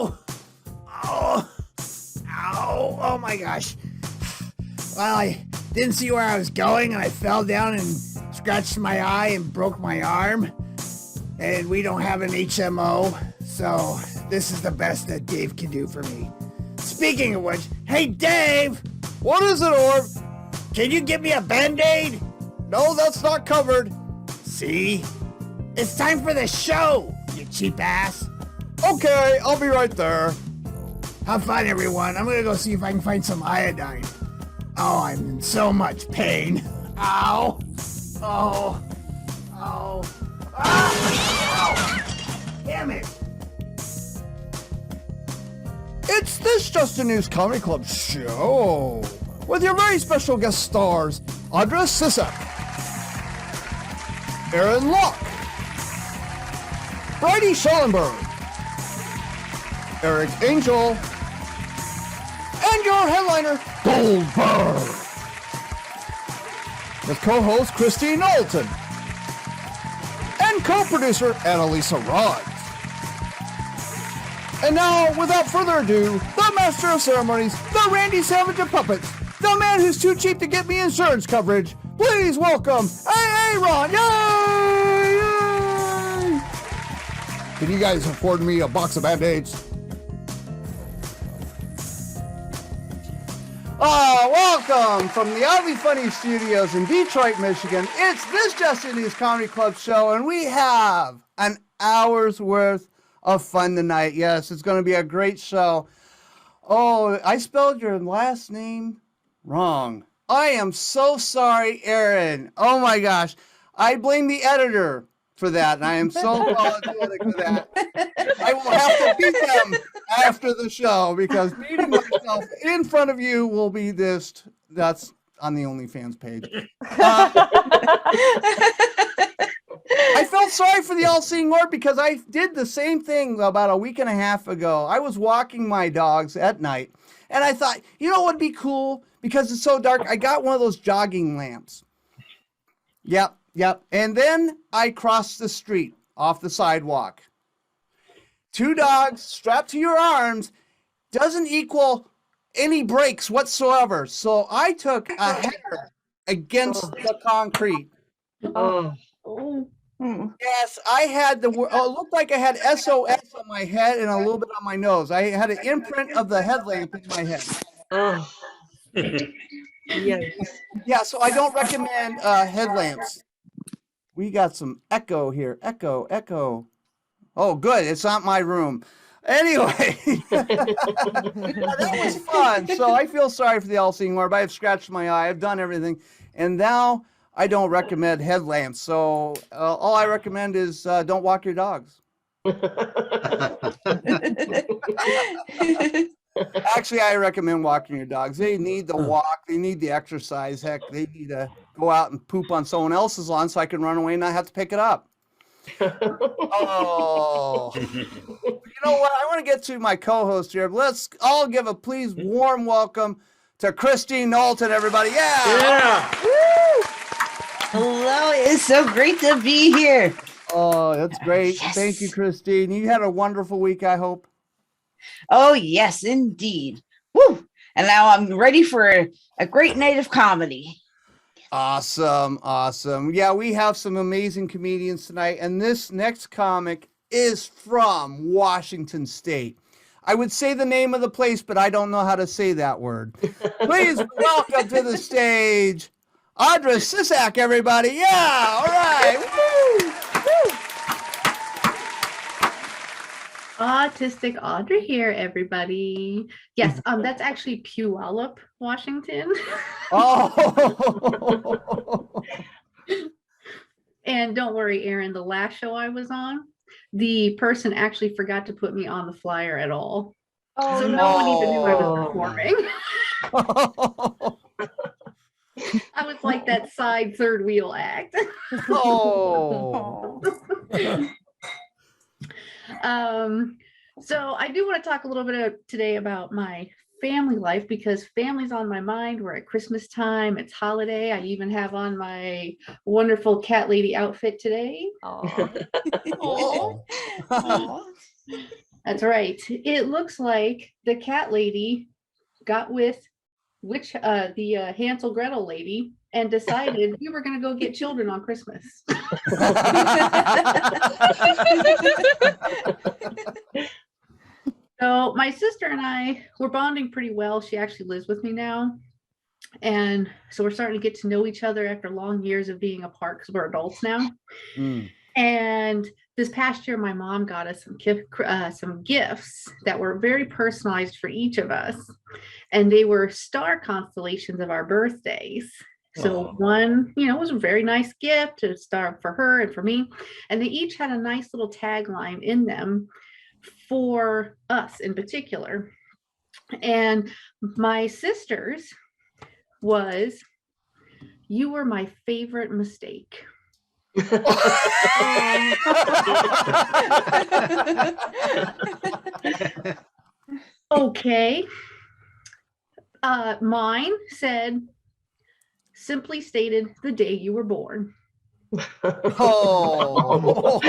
Oh, oh, ow, oh my gosh. Well, I didn't see where I was going and I fell down and scratched my eye and broke my arm. And we don't have an HMO, so this is the best that Dave can do for me. Speaking of which, hey Dave! What is it, Orb? Can you give me a Band-Aid? No, that's not covered. See? It's time for the show, you cheap ass. Okay, I'll be right there. Have fun, everyone. I'm gonna go see if I can find some iodine. Oh, I'm in so much pain. Ow. Oh. Oh. Ah! Ow. Damn it. It's This Just a News Comedy Club show with your very special guest stars, Audra Sisak, Erin Lok, Bridie Schellenberg, Erik Angel, and your headliner, GOLDBERG, with co-host Kristine Knowlton and co-producer Annalisa Rod. And now, without further ado, the master of ceremonies, the Randy Savage of puppets, the man who's too cheap to get me insurance coverage. Please welcome Aaron. Yay! Yay! Can you guys afford me a box of Band-Aids? Welcome from the Oddly Funny Studios in Detroit, Michigan. It's This Just a News Comedy Club show, and we have an hour's worth of fun tonight. Yes, it's going to be a great show. Oh, I spelled your last name wrong. I am so sorry, Erin. Oh my gosh. I blame the editor for that, and I am so apologetic for that. I will have to beat them after the show because beating myself in front of you will be this. That's on the OnlyFans page. I felt sorry for the all-seeing Lord because I did the same thing about a week and a half ago. I was walking my dogs at night, and I thought, you know what would be cool? Because it's so dark, I got one of those jogging lamps. Yep. And then I crossed the street off the sidewalk. 2 dogs strapped to your arms doesn't equal any brakes whatsoever. So I took a header against the concrete. Oh. Yes, I had it looked like I had SOS on my head and a little bit on my nose. I had an imprint of the headlamp in my head. Oh. Yes. Yeah, so I don't recommend headlamps. We got some echo here. Echo. Oh, good. It's not my room. Anyway, that was fun. So I feel sorry for the all-seeing Lord, but I've scratched my eye. I've done everything. And now I don't recommend headlamps. So all I recommend is don't walk your dogs. Actually, I recommend walking your dogs. They need the walk. They need the exercise. Heck, they need to go out and poop on someone else's lawn so I can run away and not have to pick it up. Oh. You know what? I want to get to my co-host here. Let's all give a please warm welcome to Kristine Knowlton, everybody. Yeah. Woo! Hello, it's so great to be here. Oh, that's great. Yes. Thank you, Kristine. You had a wonderful week, I hope. Oh, yes, indeed. Woo! And now I'm ready for a great night of comedy. Awesome. Yeah, we have some amazing comedians tonight, and this next comic is from Washington State. I would say the name of the place, but I don't know how to say that word. Please welcome to the stage, Audra Sisak, everybody. Yeah, all right. Woo! Woo! Autistic Audra here, everybody. Yes, that's actually Puyallup, Washington. Oh. And don't worry, Erin, the last show I was on, the person actually forgot to put me on the flyer at all. Oh, So no one even knew I was performing. I was like that side third wheel act. Oh. So I do want to talk a little bit today about my family life because family's on my mind. We're at Christmas time. It's holiday. I even have on my wonderful cat lady outfit today. Aww. Aww. That's right. It looks like the cat lady got with the Hansel Gretel lady and decided we were going to go get children on Christmas. So my sister and I were bonding pretty well. She actually lives with me now. And so we're starting to get to know each other after long years of being apart because we're adults now. Mm. And this past year, my mom got us some gifts that were very personalized for each of us. And they were star constellations of our birthdays. So one, was a very nice gift, a star for her and for me. And they each had a nice little tagline in them for us in particular. And my sister's was, "You were my favorite mistake." Okay. Mine said, "Simply stated, the day you were born." Oh.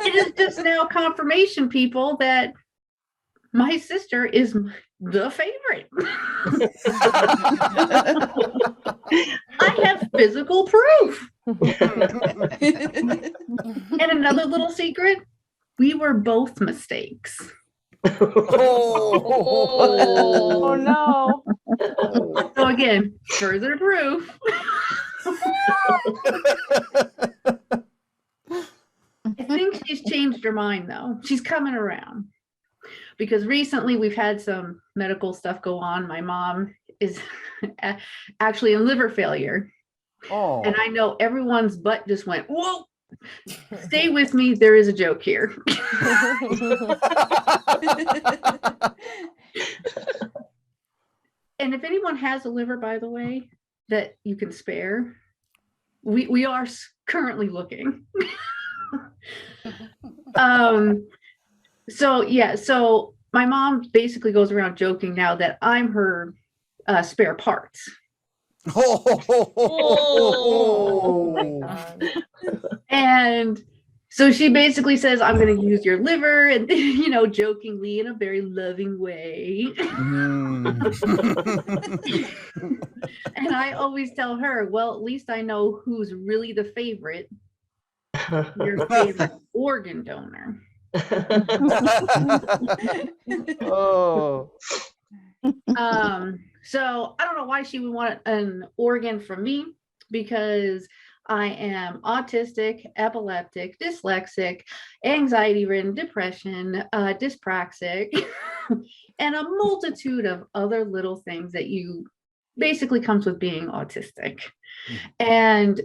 It is just now confirmation, people, that my sister is the favorite. I have physical proof. And another little secret, we were both mistakes. Oh no. So again, further proof. I think she's changed her mind though. She's coming around. Because recently we've had some medical stuff go on. My mom is actually in liver failure. Oh. And I know everyone's butt just went, whoa, stay with me. There is a joke here. And if anyone has a liver, by the way, that you can spare, we are currently looking. So my mom basically goes around joking now that I'm her spare parts. And so she basically says, "I'm going to use your liver," and jokingly in a very loving way. And I always tell her, well, at least I know who's really the favorite. Your favorite organ donor. Oh. So I don't know why she would want an organ from me, because I am autistic, epileptic, dyslexic, anxiety-ridden, depression, dyspraxic, and a multitude of other little things that you basically comes with being autistic. And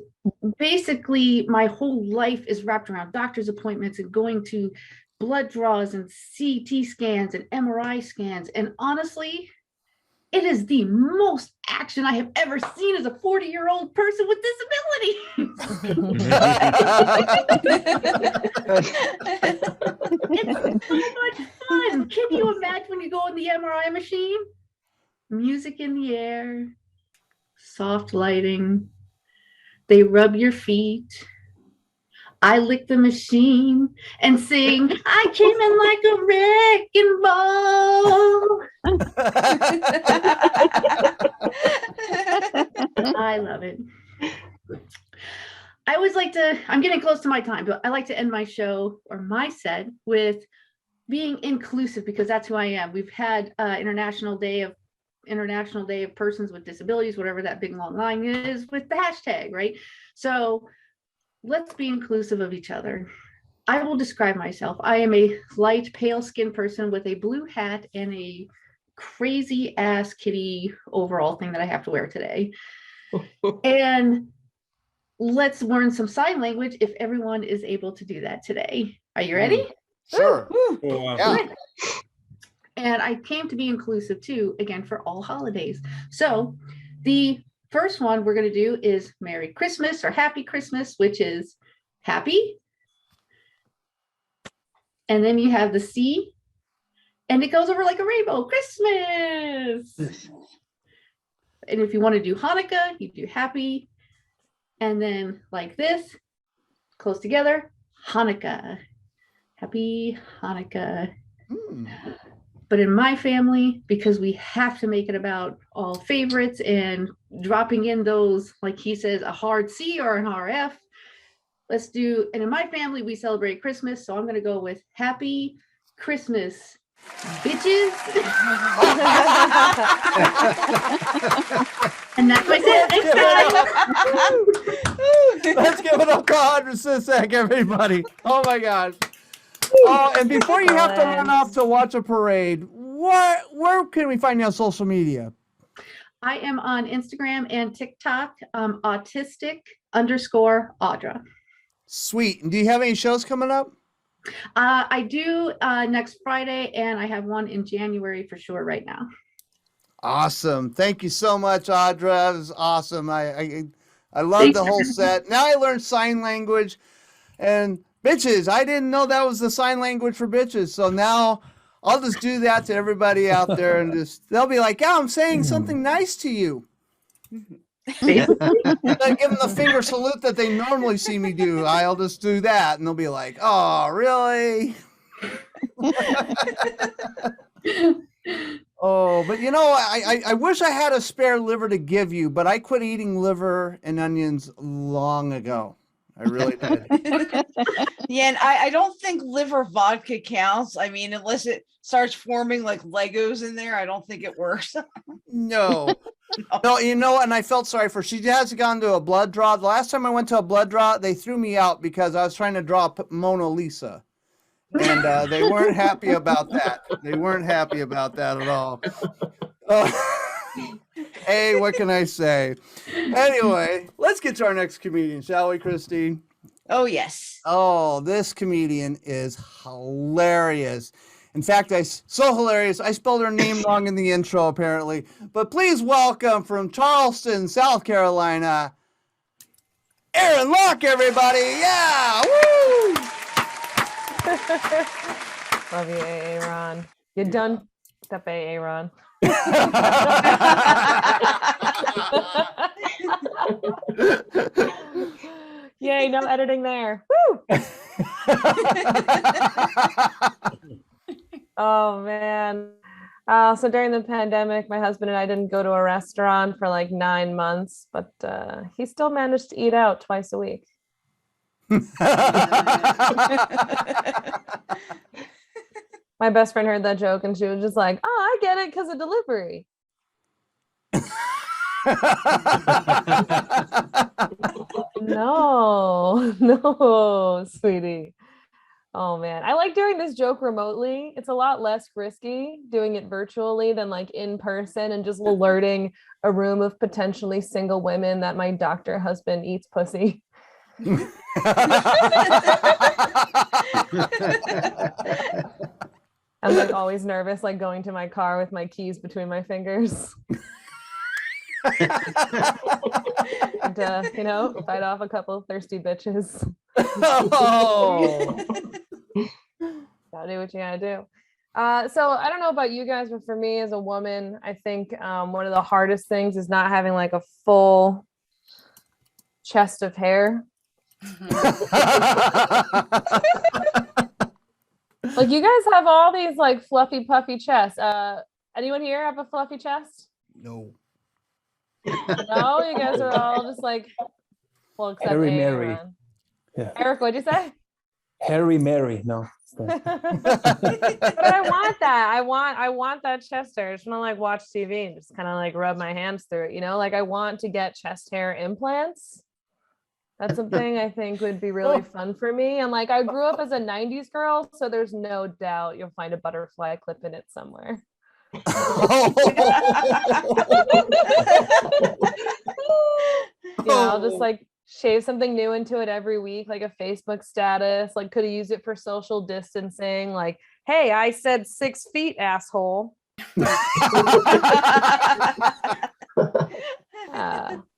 basically my whole life is wrapped around doctor's appointments and going to blood draws and CT scans and MRI scans. And honestly, it is the most action I have ever seen as a 40-year-old person with disabilities. It's so much fun. Can you imagine when you go in the MRI machine? Music in the air, soft lighting. They rub your feet. I lick the machine and sing, "I came in like a wrecking ball." I love it. I always like to, I'm getting close to my time, but I like to end my show or my set with being inclusive, because that's who I am. We've had International Day of Persons with Disabilities, whatever that big long line is, with the hashtag, right? So let's be inclusive of each other. I will describe myself. I am a light, pale skinned person with a blue hat and a crazy ass kitty overall thing that I have to wear today. And let's learn some sign language if everyone is able to do that today. Are you ready? Sure. Yeah. And I came to be inclusive too, again, for all holidays. So the first one we're going to do is Merry Christmas or Happy Christmas, which is happy. And then you have the C, and it goes over like a rainbow, Christmas. And if you want to do Hanukkah, you do happy. And then like this, close together, Hanukkah. Happy Hanukkah. Hmm. But in my family, because we have to make it about all favorites and dropping in those, like he says, a hard C or an RF, and in my family, we celebrate Christmas. So I'm going to go with Happy Christmas, bitches. And that's what I said next time. Let's give it up to Audra Sisak, everybody. Oh my God. Oh, and before you have to run off to watch a parade, where can we find you on social media? I am on Instagram and TikTok, autistic_Audra. Sweet. And do you have any shows coming up? I do next Friday, and I have one in January for sure right now. Awesome. Thank you so much, Audra. It was awesome. I love Thanks. the whole set. Now I learned sign language and bitches. I didn't know that was the sign language for bitches. So now I'll just do that to everybody out there and they'll be like, yeah, I'm saying something nice to you. I give them the finger salute that they normally see me do. I'll just do that and they'll be like, oh, really? Oh, but I wish I had a spare liver to give you, but I quit eating liver and onions long ago. I really did. Yeah, and I don't think liver vodka counts. I mean, unless it starts forming like Legos in there, I don't think it works. No. No, and I felt sorry for her. She has gone to a blood draw. The last time I went to a blood draw, they threw me out because I was trying to draw Mona Lisa. And they weren't happy about that. They weren't happy about that at all. Hey, what can I say? Anyway, let's get to our next comedian, shall we, Kristine? Oh, yes. Oh, this comedian is hilarious. In fact, so hilarious, I spelled her name wrong in the intro, apparently. But please welcome from Charleston, South Carolina, Erin Lok, everybody. Yeah, woo! Love you, Aaron. You done? Step Aaron. Yay, no editing there. Woo! Oh, man. So during the pandemic, my husband and I didn't go to a restaurant for like 9 months, but he still managed to eat out twice a week. My best friend heard that joke and she was just like, oh, I get it because of delivery. No, sweetie. Oh man, I like doing this joke remotely. It's a lot less risky doing it virtually than like in person and just alerting a room of potentially single women that my doctor husband eats pussy. I'm like always nervous, like going to my car with my keys between my fingers. And, fight off a couple of thirsty bitches. Oh. Gotta do what you gotta do. So I don't know about you guys, but for me as a woman, I think one of the hardest things is not having like a full chest of hair. Like you guys have all these like fluffy puffy chests. Anyone here have a fluffy chest? No. No, you guys are all just like, well, except Harry Aaron. Mary. Yeah. Eric, what'd you say? Harry Mary. No. But I want that. I want that chest hair. I just want to like watch TV and just kind of like rub my hands through it, like I want to get chest hair implants. That's something I think would be really fun for me. And like I grew up as a 90s girl, so there's no doubt you'll find a butterfly clip in it somewhere. I'll just like shave something new into it every week, like a Facebook status, like could have used it for social distancing, like, hey, I said 6 feet, asshole.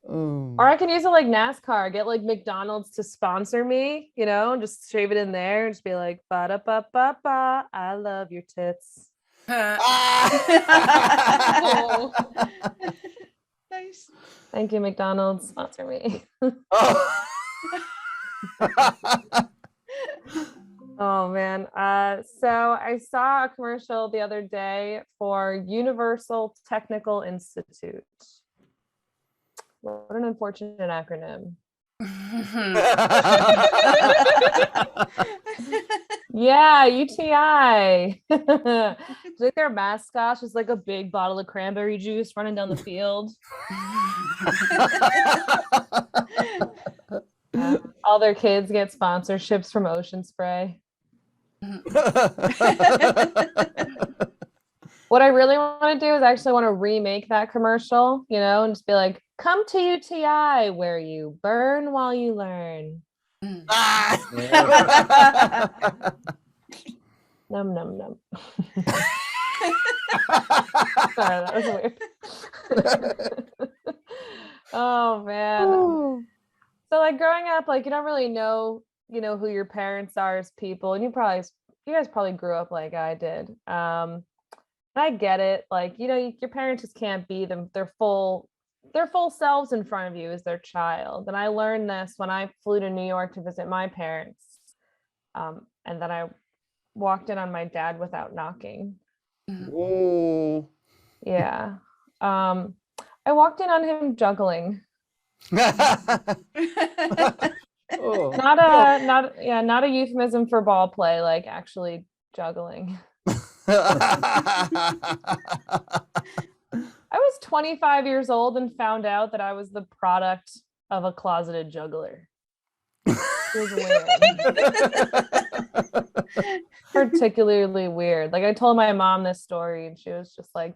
Or I can use it like NASCAR, get like McDonald's to sponsor me, just shave it in there and just be like, ba-da-ba-ba-ba, I love your tits. Nice. Thank you, McDonald's. Sponsor me. Oh man. So I saw a commercial the other day for Universal Technical Institute. What an unfortunate acronym. Yeah, UTI. It's like their mascot is like a big bottle of cranberry juice running down the field. All their kids get sponsorships from Ocean Spray. What I really want to do is actually want to remake that commercial, you know, and just be like, come to UTI where you burn while you learn. Num num num. Sorry, that was weird. Oh man. So like growing up, like you don't really know, you know, who your parents are as people, and you guys probably grew up like I did. I get it. Like, you know, your parents just can't be their full selves in front of you as their child. And I learned this when I flew to New York to visit my parents. And then I walked in on my dad without knocking. Oh. Yeah. I walked in on him juggling. Oh. Not a euphemism for ball play, like actually juggling. I was 25 years old and found out that I was the product of a closeted juggler. It was weird. Particularly weird. Like I told my mom this story and she was just like,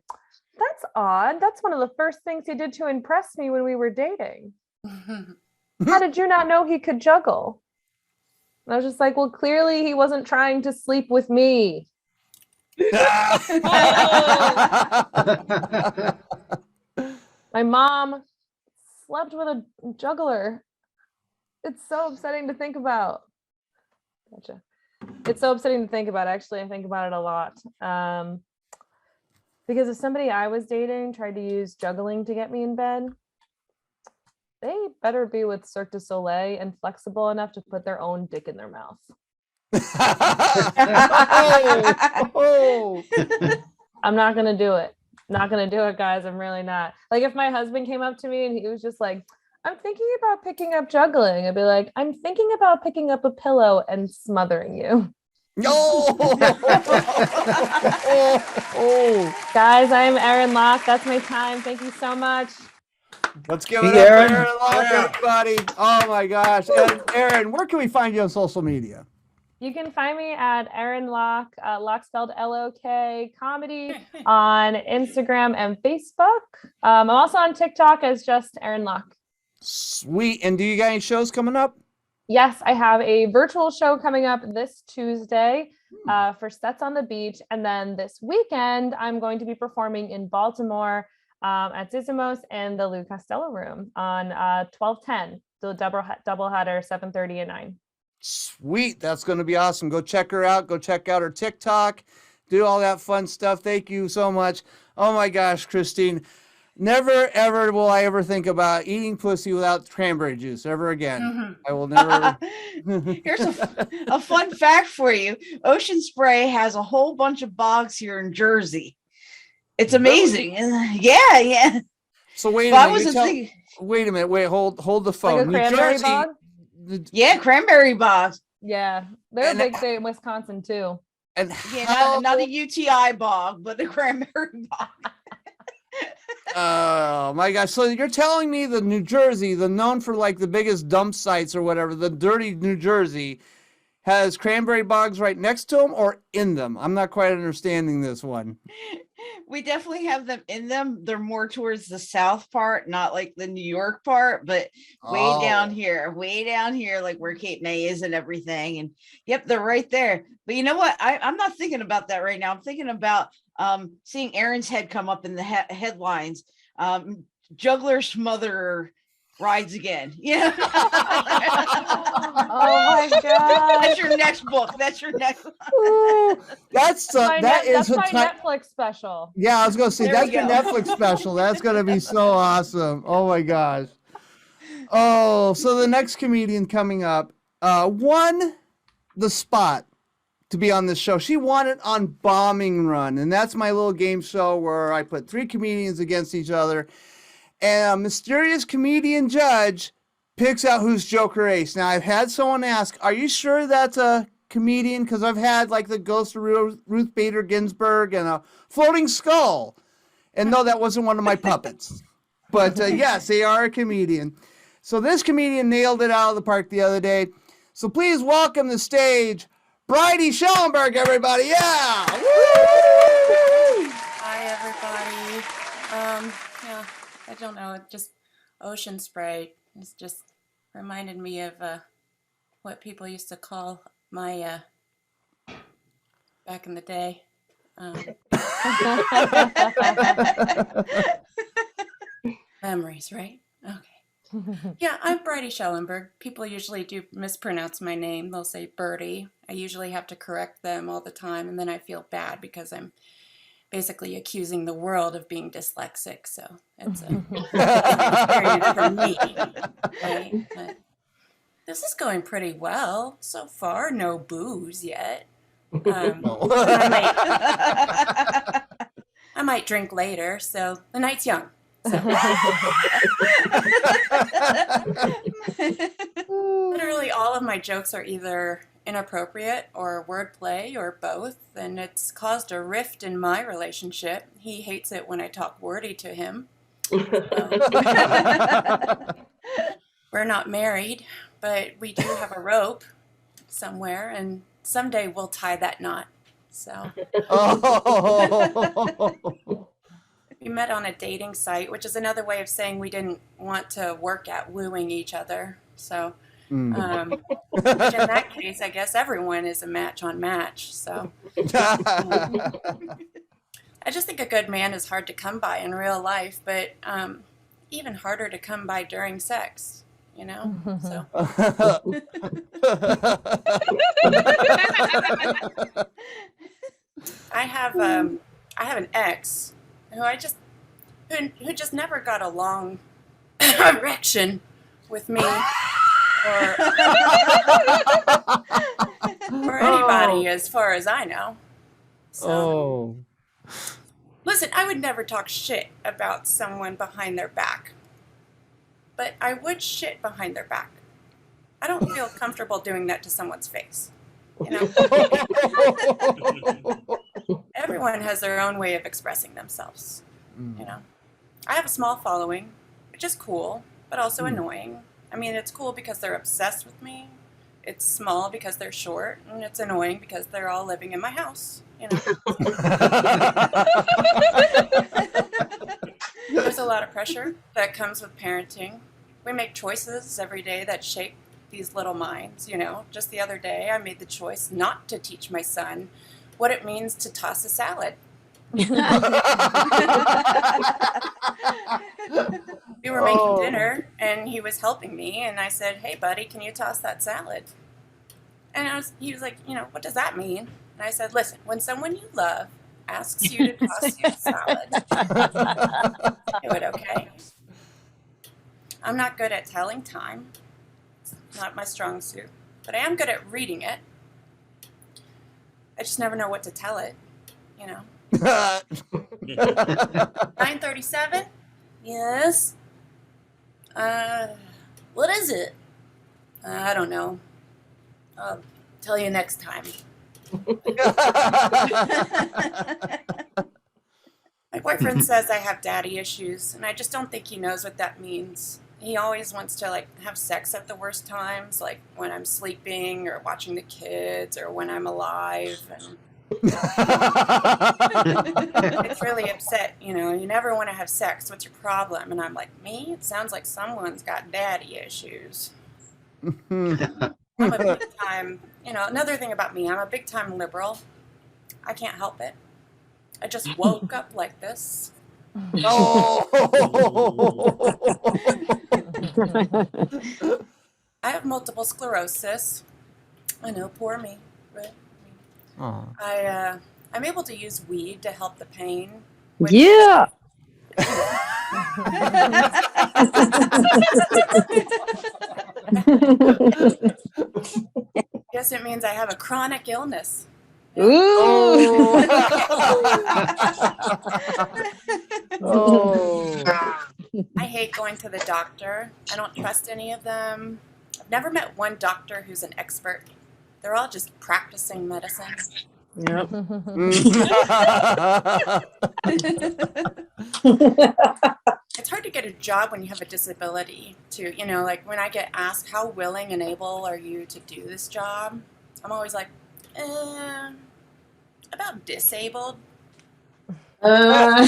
that's odd. That's one of the first things he did to impress me when we were dating. How did you not know he could juggle? And I was just like, well, clearly he wasn't trying to sleep with me. My mom slept with a juggler. It's so upsetting to think about. Gotcha. It's so upsetting to think about. Actually, I think about it a lot. Because if somebody I was dating tried to use juggling to get me in bed, they better be with Cirque du Soleil and flexible enough to put their own dick in their mouth. Oh. I'm not gonna do it. Not gonna do it, guys. I'm really not. Like if my husband came up to me and he was just like, I'm thinking about picking up juggling, I'd be like, I'm thinking about picking up a pillow and smothering you. No. Oh. Guys, I'm Erin Lok. That's my time. Thank you so much. Let's give it up for Erin Lok, everybody. Oh my gosh. And Erin, where can we find you on social media? You can find me at Erin Lok, Lok spelled L-O-K, comedy on Instagram and Facebook. I'm also on TikTok as just Erin Lok. Sweet. And do you got any shows coming up? Yes, I have a virtual show coming up this Tuesday for Sets on the Beach. And then this weekend, I'm going to be performing in Baltimore at Zizimos and the Lou Costello Room on 12/10, the doubleheader, 7:30 and 9. Sweet. That's going to be awesome. Go check her out. Go check out her TikTok. Do all that fun stuff. Thank you so much. Oh my gosh, Kristine. Never, ever will I ever think about eating pussy without cranberry juice ever again. Mhm. I will never. Here's a fun fact for you. Ocean Spray has a whole bunch of bogs here in Jersey. It's amazing. Yeah, yeah. So wait a Well, I minute. wasn't thinking. Wait a minute. Wait, hold the phone. Like a New cranberry Jersey- bog? Yeah, cranberry bogs. Yeah, they're And a big thing in Wisconsin too. And Yeah, how, not a UTI bog, but the cranberry bog. oh my gosh. So you're telling me the New Jersey, the known for like the biggest dump sites or whatever, the dirty New Jersey, has cranberry bogs right next to them or in them? I'm not quite understanding this one. We definitely have them in them. They're more towards the south part, not like the New York part, but way down here, like where Cape May is and everything. And yep, they're right there. But you know what? I'm not thinking about that right now. I'm thinking about seeing Erin's head come up in the headlines. Juggler Smotherer rides again. Yeah. Oh my god. That's your next book. That's your next. That's my Netflix special. Yeah, I was gonna say There that's we your go. Netflix special. That's gonna be so awesome. Oh my gosh. Oh, so the next comedian coming up, won the spot to be on this show. She won it on Bombing Run, and that's my little game show where I put 3 comedians against each other, and a mysterious comedian judge picks out who's Joker Ace. Now, I've had someone ask, are you sure that's a comedian? Because I've had like the ghost of Ruth Bader Ginsburg and a floating skull. And no, that wasn't one of my puppets. But yes, they are a comedian. So this comedian nailed it out of the park the other day. So please welcome the stage, Bridie Schellenberg, everybody. Yeah. Woo! Hi, everybody. Yeah, I don't know, just ocean spray. It's just reminded me of what people used to call my back in the day. Memories, right? Okay. Yeah, I'm Bridie Schellenberg. People usually do mispronounce my name. They'll say Birdie. I usually have to correct them all the time, and then I feel bad because I'm basically accusing the world of being dyslexic. So it's an experience for me. Right? But this is going pretty well so far. No booze yet. I might drink later, so the night's young. So. Literally all of my jokes are either inappropriate or wordplay or both, and it's caused a rift in my relationship. He hates it when I talk wordy to him. We're not married, but we do have a rope somewhere, and someday we'll tie that knot. So we met on a dating site, which is another way of saying we didn't want to work at wooing each other. So which in that case, I guess everyone is a match on Match. So I just think a good man is hard to come by in real life, but even harder to come by during sex, you know? So. I have an ex who who just never got a long erection with me or anybody as far as I know. So, listen, I would never talk shit about someone behind their back, but I would shit behind their back. I don't feel comfortable doing that to someone's face. You know, everyone has their own way of expressing themselves. You know, I have a small following, which is cool, but also annoying. I mean, it's cool because they're obsessed with me. It's small because they're short, and it's annoying because they're all living in my house. You know, there's a lot of pressure that comes with parenting. We make choices every day that shape these little minds, you know. Just the other day, I made the choice not to teach my son what it means to toss a salad. We were making dinner, and he was helping me, and I said, "Hey, buddy, can you toss that salad?" And he was like, "You know, what does that mean?" And I said, "Listen, when someone you love asks you to toss you a salad, do it, okay? I'm not good at telling time. Not my strong suit, but I am good at reading it. I just never know what to tell it, you know." 9:37? Yes. What is it? I don't know. I'll tell you next time. My boyfriend says I have daddy issues, and I just don't think he knows what that means. He always wants to like have sex at the worst times, like when I'm sleeping or watching the kids or when I'm alive. And it's really upset, you know. You never want to have sex. What's your problem? And I'm like, me? It sounds like someone's got daddy issues. I'm a big time, you know, another thing about me, I'm a big time liberal. I can't help it. I just woke up like this. I have multiple sclerosis. I know, poor me. But I'm able to use weed to help the pain. Yeah. Guess it means I have a chronic illness. Oh. Oh. I hate going to the doctor. I don't trust any of them. I've never met one doctor who's an expert. They're all just practicing medicine. Yep. It's hard to get a job when you have a disability, too. You know, like when I get asked, how willing and able are you to do this job? I'm always like, about disabled. I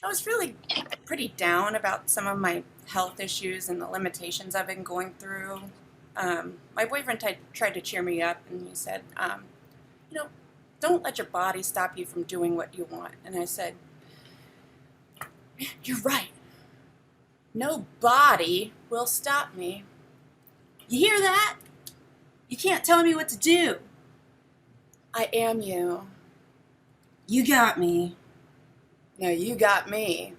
was really pretty down about some of my health issues and the limitations I've been going through. My boyfriend tried to cheer me up, and he said, you know, don't let your body stop you from doing what you want. And I said, you're right. No body will stop me. You hear that? You can't tell me what to do. I am you. You got me. No, you got me.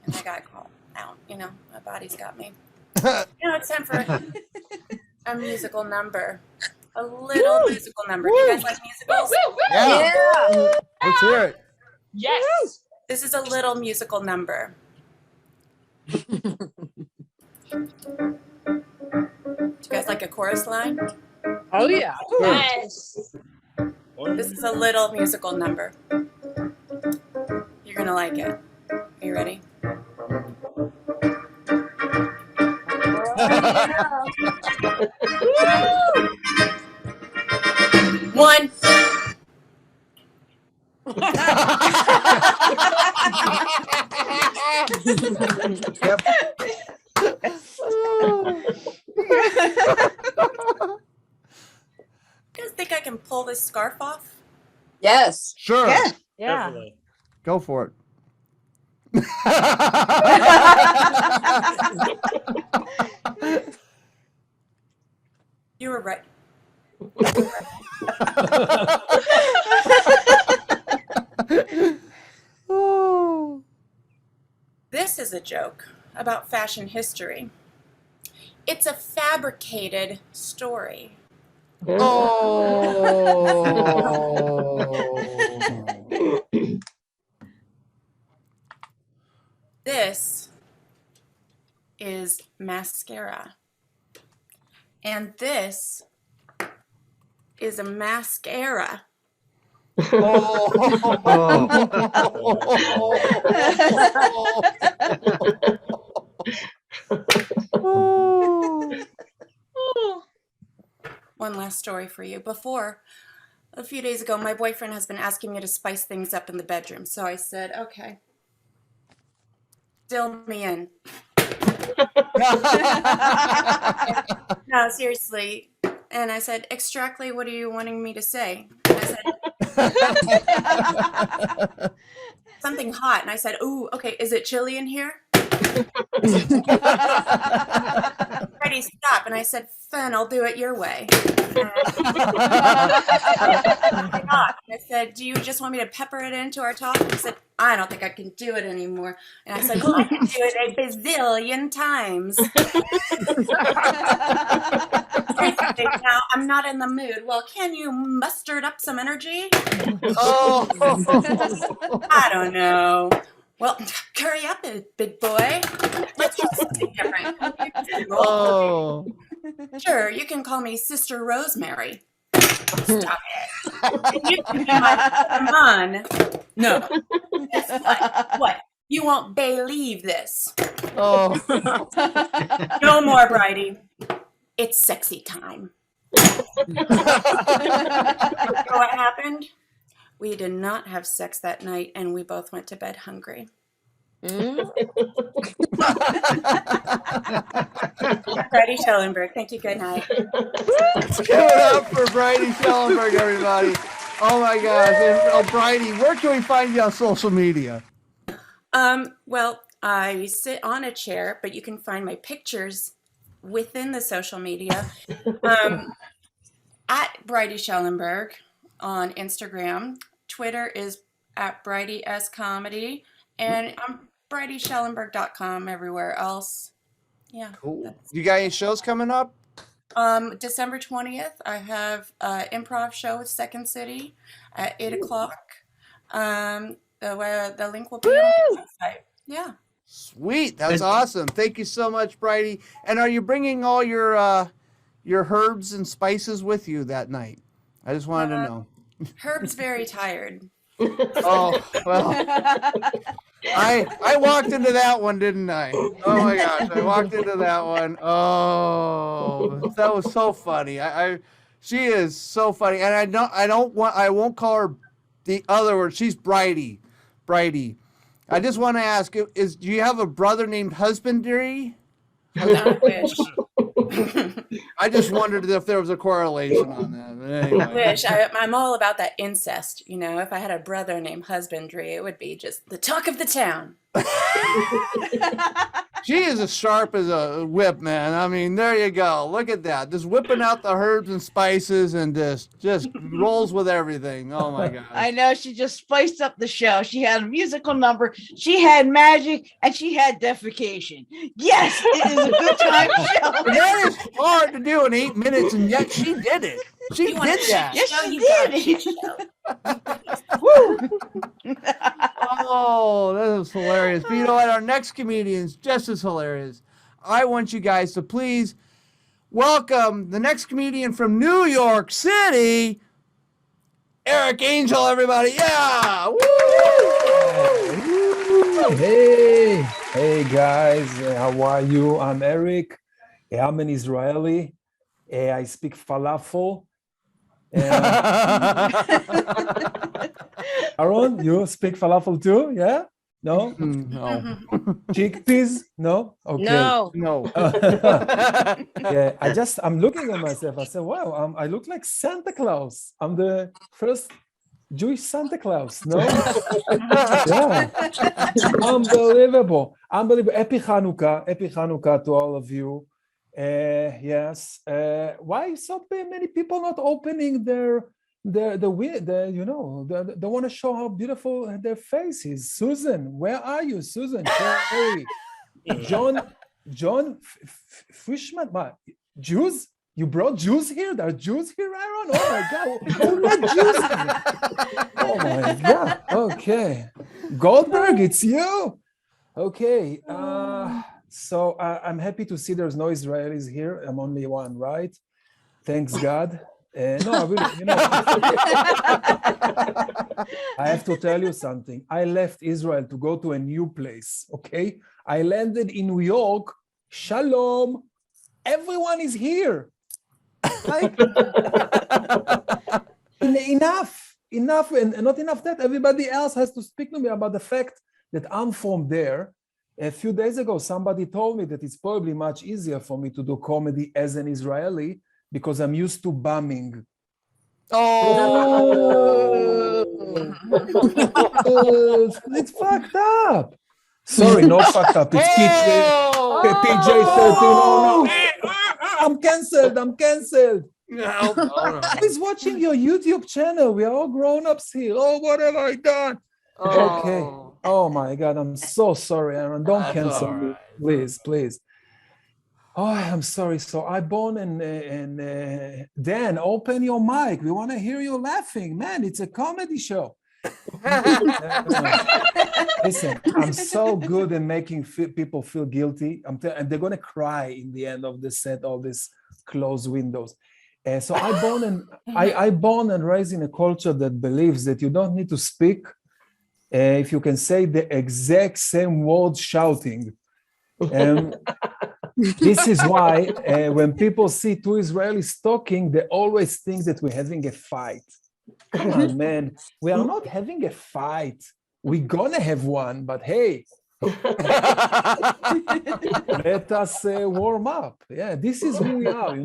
And I got called out, you know, my body's got me. It's time for a musical number. A little musical number. Do you guys like musicals? Yeah. Let's hear it. Yes. This is a little musical number. Do you guys like a chorus line? Oh yeah. Yes. This is a little musical number. You're gonna like it. Are you ready? One. Yep. You guys think I can pull this scarf off? Yes. Sure. Yeah. Yeah. Go for it. You were right. Oh. This is a joke about fashion history. It's a fabricated story. Oh. This is mascara. And this is a mascara. One last story for you. A few days ago, my boyfriend has been asking me to spice things up in the bedroom. So I said, okay, dill me in. No, seriously. And I said, extractly, what are you wanting me to say? And I said, something hot. And I said, ooh, okay, is it chilly in here? Freddie, stop. And I said, fun, I'll do it your way. And I said, do you just want me to pepper it into our talk? And he said, I don't think I can do it anymore. And I said, well, I can do it a bazillion times. Now, I'm not in the mood. Well, can you muster up some energy? Oh. I don't know. Well, hurry up, big boy. Let's try something different. Oh. Sure, you can call me Sister Rosemary. Stop it. You can be my man. No. Guess what? What? You won't believe this. Oh. No more, Bridie. It's sexy time. You know what happened? We did not have sex that night, and we both went to bed hungry. Bridie Schellenberg. Thank you. Good night. Give it up for Bridie Schellenberg, everybody. Oh my gosh. And, Bridie, where can we find you on social media? Well, I sit on a chair, but you can find my pictures within the social media. At Bridie Schellenberg on Instagram. Twitter is at Bridie S Comedy, and I'm BridieSchellenberg.com everywhere else. Yeah. Cool. You got any shows coming up? December 20th, I have an improv show with Second City at 8 o'clock. The link will be on the website. Yeah. Sweet. That's awesome. Thank you so much, Bridie. And are you bringing all your herbs and spices with you that night? I just wanted to know. Herb's very tired. Oh, well, I walked into that one, didn't I? Oh my gosh, I walked into that one. Oh, that was so funny. She is so funny, and I won't call her the other word. She's Bridie. I just want to ask, do you have a brother named Husbandry? I wish. I just wondered if there was a correlation on that. But anyway. I wish. I'm all about that incest. You know, if I had a brother named Husbandry, it would be just the talk of the town. She is as sharp as a whip, man. I mean, there you go. Look at that. Just whipping out the herbs and spices and just rolls with everything. Oh my God. I know, she just spiced up the show. She had a musical number, she had magic, and she had defecation. Yes, it is a good time show. That is hard to do in 8 minutes, and yet she did it. She did that. Yes, she did. Oh, that is hilarious. But you know what? Our next comedian is just as hilarious. I want you guys to please welcome the next comedian from New York City, Erik Angel, everybody. Yeah. Woo! Hey guys, how are you? I'm Erik. I'm an Israeli. I speak falafel. Aaron, you speak falafel too? Yeah? No? No. Chickpeas? No? Okay. No. No. Yeah, I'm looking at myself. I said, wow, I look like Santa Claus. I'm the first Jewish Santa Claus. No? Yeah. Unbelievable. Happy Hanukkah to all of you. Yes. Why so many people not opening they want to show how beautiful their face is. Susan, where are you, Susan? Cherry, John Fishman, what? Jews? You brought Jews here? There are Jews here, Aaron? Oh my God! Who brought Jews here? Oh my God! Okay, Goldberg, it's you. Okay. So I'm happy to see there's no Israelis here. I'm only one, right? Thanks God. No, I really, I have to tell you something. I left Israel to go to a new place, okay? I landed in New York. Shalom. Everyone is here. Like, enough. And not enough that everybody else has to speak to me about the fact that I'm from there. A few days ago, somebody told me that it's probably much easier for me to do comedy as an Israeli because I'm used to bombing. Oh, it's fucked up. Sorry, no fucked up. It's PJ-13. Oh no, I'm cancelled. no. Who's watching your YouTube channel? We are all grown-ups here. Oh, what have I done? Okay. Oh my God, I'm so sorry, Aaron. Don't cancel me, please. Oh, I'm sorry. So I born and Dan, open your mic. We want to hear you laughing, man. It's a comedy show. Listen, I'm so good at making people feel guilty. And they're gonna cry in the end of the set. All these closed windows. So I born and raised in a culture that believes that you don't need to speak. If you can say the exact same words shouting. This is why when people see two Israelis talking, they always think that we're having a fight. Come on, man. We are not having a fight. We're gonna have one, but hey, let us warm up. Yeah, this is who we are,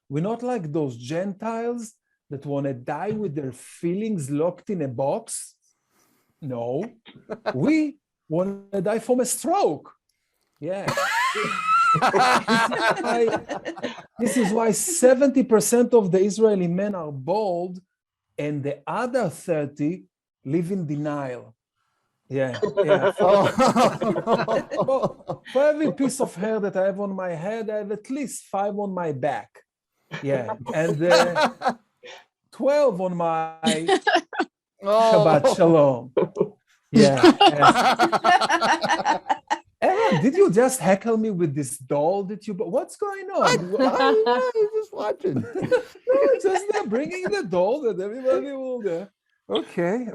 We're not like those Gentiles that want to die with their feelings locked in a box. No, we want to die from a stroke. Yeah. This is why 70% of the Israeli men are bald and the other 30 live in denial. Yeah. For every piece of hair that I have on my head, I have at least 5 on my back. Yeah, and 12 on my Oh. Shabbat Shalom. Yeah. Erin, did you just heckle me with this doll that you bought? What's going on? I'm just watching. No, just bringing the doll that everybody will do. Okay.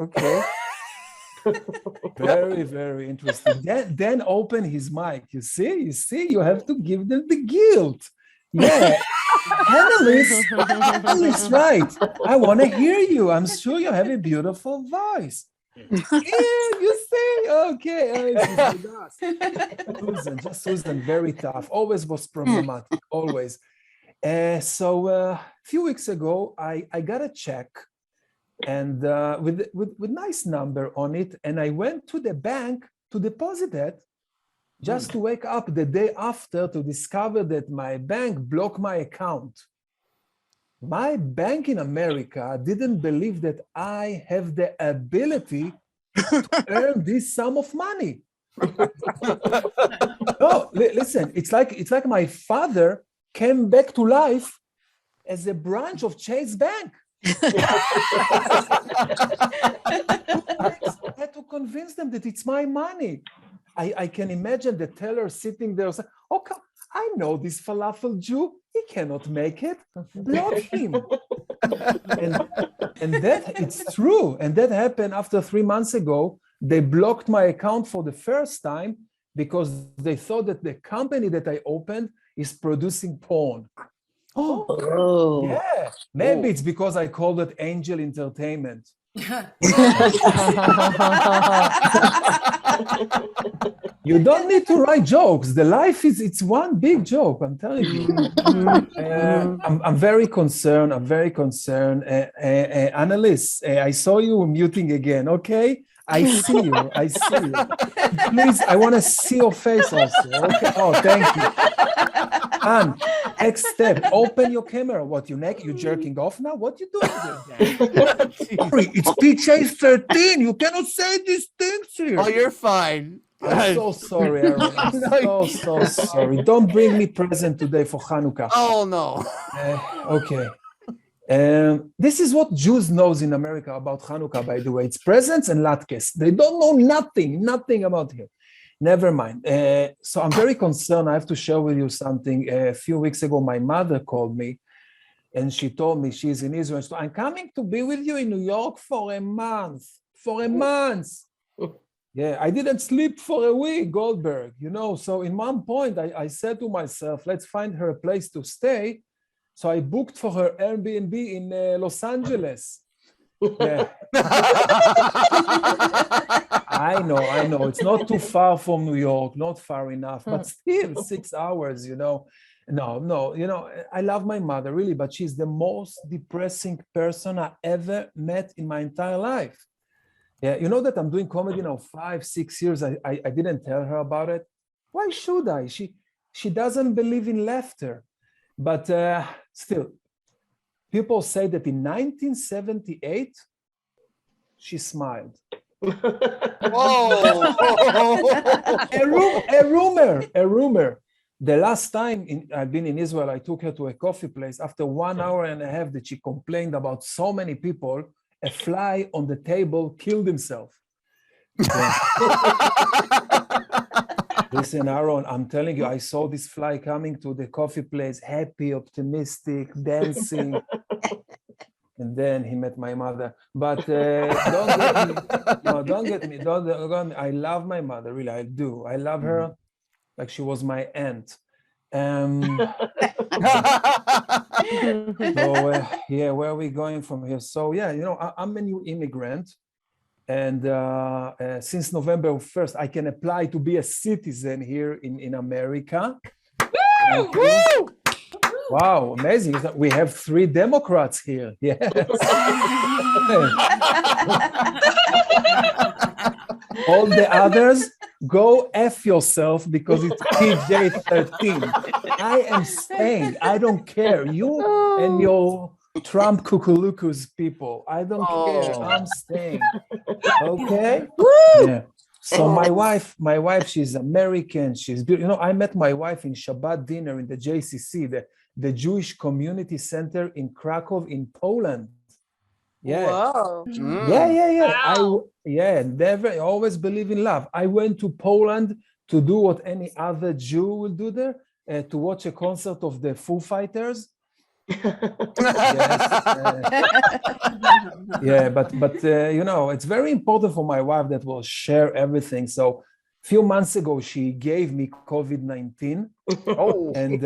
Very, very interesting. Then open his mic. You see, you have to give them the guilt. Yeah, Annalise, right. I want to hear you. I'm sure you have a beautiful voice. Yeah, you see? Okay. Susan, very tough. Always was problematic, always. So a few weeks ago, I got a check and with nice number on it. And I went to the bank to deposit it just to wake up the day after to discover that my bank blocked my account. My bank in America didn't believe that I have the ability to earn this sum of money. No, listen, it's like my father came back to life as a branch of Chase Bank. I had to convince them that it's my money. I can imagine the teller sitting there saying, "Oh, I know this falafel Jew. He cannot make it. Block him." and that it's true. And that happened after 3 months ago. They blocked my account for the first time because they thought that the company that I opened is producing porn. Oh. Yeah, maybe it's because I called it Angel Entertainment. You don't need to write jokes. The life it's one big joke. I'm telling you. I'm very concerned. Annalise, I saw you muting again. Okay, I see you. Please, I want to see your face also. Okay. Oh, thank you. And next step, open your camera. What, you jerking off now? What you doing there? Sorry, it's PJ-13. You cannot say these things here. Oh, you're fine. I'm so sorry, Aaron. I'm so sorry. Don't bring me present today for Hanukkah. Oh, no. Okay. This is what Jews knows in America about Hanukkah, by the way. It's presents and latkes. They don't know nothing about here. Never mind. So I'm very concerned. I have to share with you something. A few weeks ago, my mother called me and she told me she's in Israel. So I'm coming to be with you in New York for a month. Yeah, I didn't sleep for a week, Goldberg, So in one point, I said to myself, let's find her a place to stay. So I booked for her Airbnb in Los Angeles. Yeah. I know. It's not too far from New York, not far enough, but still 6 hours, No, I love my mother, really, but she's the most depressing person I ever met in my entire life. Yeah, you know that I'm doing comedy now 5-6 years. I didn't tell her about it. Why should I? She doesn't believe in laughter. But still, people say that in 1978, she smiled. Whoa! A rumor. The last time I've been in Israel, I took her to a coffee place. After 1 hour and a half that she complained about so many people, a fly on the table killed himself. Yeah. Listen, Aaron, I'm telling you, I saw this fly coming to the coffee place, happy, optimistic, dancing. And then he met my mother. But don't get me. I love my mother, really, I do. I love her like she was my aunt. Where are we going from here? So, I'm a new immigrant. And since November 1st, I can apply to be a citizen here in America. Woo! Wow, amazing. We have 3 Democrats here. Yes. All the others, go F yourself because it's PJ-13. I am staying. I don't care. You and your Trump Kukulukus people. I don't care. I'm staying. Okay? Yeah. So my wife, she's American. She's beautiful. I met my wife in Shabbat dinner in the JCC, the Jewish Community Center in Krakow in Poland. Yeah. Whoa. Mm. Never always believe in love. I went to Poland to do what any other Jew will do there, to watch a concert of the Foo Fighters. But you know, it's very important for my wife that will share everything. So a few months ago, she gave me COVID-19. Oh. And